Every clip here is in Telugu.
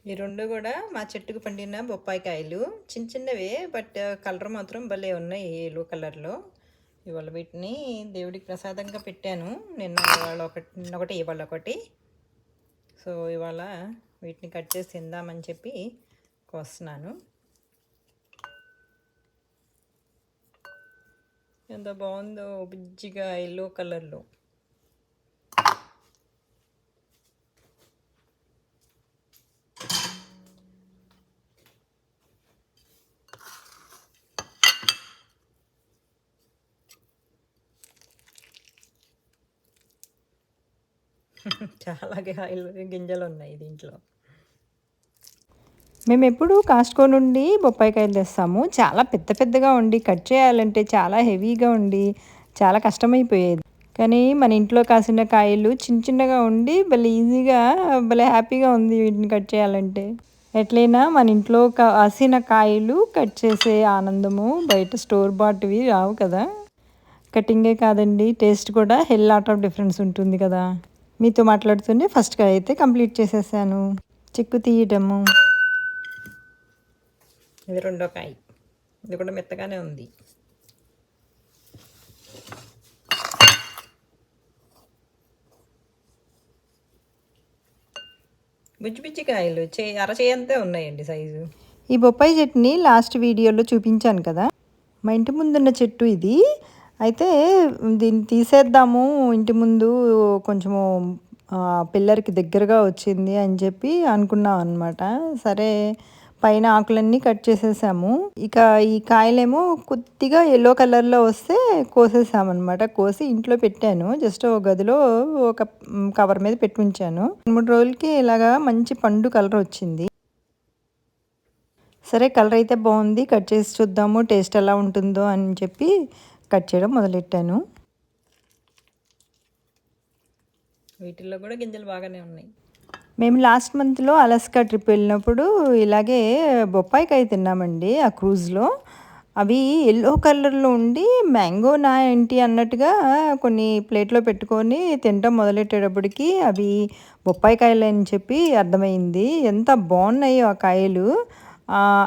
ఈ రెండు కూడా మా చెట్టుకు పండిన బొప్పాయి కాయలు చిన్న చిన్నవే, బట్ కలర్ మాత్రం భలే ఉన్నాయి ఎల్లో కలర్లో. ఇవాళ వీటిని దేవుడికి ప్రసాదంగా పెట్టాను. నిన్న ఒకటి ఇవాళ ఒకటి. సో ఇవాళ వీటిని కట్ చేసి తిందామని చెప్పి కోస్తున్నాను. ఎంత బాగుందో బుజ్జిగా ఎల్లో కలర్లో. చాలా గింజలు ఉన్నాయి దీంట్లో. మేము ఎప్పుడు కాస్ట్కో నుండి బొప్పాయి కాయలు తెస్తాము. చాలా పెద్ద పెద్దగా ఉండి కట్ చేయాలంటే చాలా హెవీగా ఉండి చాలా కష్టమైపోయేది. కానీ మన ఇంట్లో కాసిన కాయలు చిన్న చిన్నగా ఉండి భలే ఈజీగా భలే హ్యాపీగా ఉంది వీటిని కట్ చేయాలంటే. ఎట్లయినా మన ఇంట్లో కాసిన కాయలు కట్ చేసే ఆనందము బయట స్టోర్ బాట్వి రావు కదా. కటింగే కాదండి, టేస్ట్ కూడా హెల్ లాట్ ఆఫ్ డిఫరెన్స్ ఉంటుంది కదా. మీతో మాట్లాడుతూనే ఫస్ట్గా అయితే కంప్లీట్ చేసేసాను. చిక్కు తీయటము. ఇది రెండో కాయ. ఇది కూడా మెత్తగానే ఉంది. బుజ్జి బుజ్జి కాయలు అరచేయంతే ఉన్నాయండి సైజు. ఈ బొప్పాయి చెట్టుని లాస్ట్ వీడియోలో చూపించాను కదా. మా ఇంటి ముందున్న చెట్టు ఇది. అయితే దీన్ని తీసేద్దాము, ఇంటి ముందు కొంచెము పిల్లర్కి దగ్గరగా వచ్చింది అని చెప్పి అనుకున్నాం అనమాట. సరే పైన ఆకులన్నీ కట్ చేసేసాము. ఇక ఈ కాయలేమో కొద్దిగా ఎల్లో కలర్లో వస్తే కోసేసామన్నమాట. కోసి ఇంట్లో పెట్టాను. జస్ట్ ఒక గదిలో ఒక కవర్ మీద పెట్టి ఉంచాను. 2-3 రోజులకి ఇలాగా మంచి పండు కలర్ వచ్చింది. సరే కలర్ అయితే బాగుంది, కట్ చేసి చూద్దాము టేస్ట్ ఎలా ఉంటుందో అని చెప్పి కట్ చేయడం మొదలెట్టాను. వీటిల్లో కూడా గింజలు బాగానే ఉన్నాయి. మేము లాస్ట్ మంత్లో అలస్కా ట్రిప్ వెళ్ళినప్పుడు ఇలాగే బొప్పాయికాయ తిన్నామండి ఆ క్రూజ్లో. అవి ఎల్లో కలర్లో ఉండి మ్యాంగో నా ఏంటి అన్నట్టుగా కొన్ని ప్లేట్లో పెట్టుకొని తినడం మొదలెట్టేటప్పటికి అవి బొప్పాయికాయలు అని చెప్పి అర్థమైంది. ఎంత బాగున్నాయో ఆ కాయలు.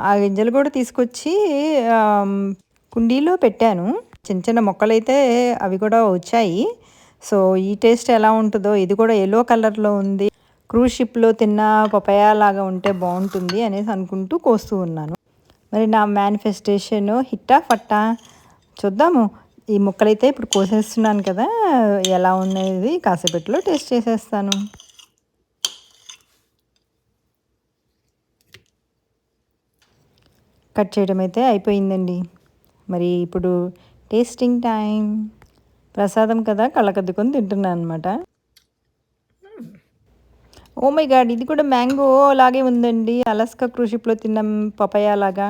ఆ గింజలు కూడా తీసుకొచ్చి కుండీలో పెట్టాను. చిన్న చిన్న మొక్కలైతే అవి కూడా వచ్చాయి. సో ఈ టేస్ట్ ఎలా ఉంటుందో. ఇది కూడా ఎల్లో కలర్లో ఉంది. క్రూజ్ షిప్లో తిన్న పపాయ లాగా ఉంటే బాగుంటుంది అనేసి అనుకుంటూ కోస్తూ ఉన్నాను. మరి నా మేనిఫెస్టేషన్ హిట్టా ఫట్టా చూద్దాము. ఈ ముక్కలైతే ఇప్పుడు కోసేస్తున్నాను కదా, ఎలా ఉన్నది కాసేపట్లో టేస్ట్ చేసేస్తాను. కట్ చేయడం అయితే అయిపోయిందండి. మరి ఇప్పుడు టేస్టింగ్ టైం. ప్రసాదం కదా, కళ్ళకద్దుకొని తింటున్నాను అనమాట. ఓ మై గాడ్, ఇది కూడా మ్యాంగో లాగే ఉందండి. అలస్కా క్రూజ్ షిప్లో తిన్న పపాయ లాగా.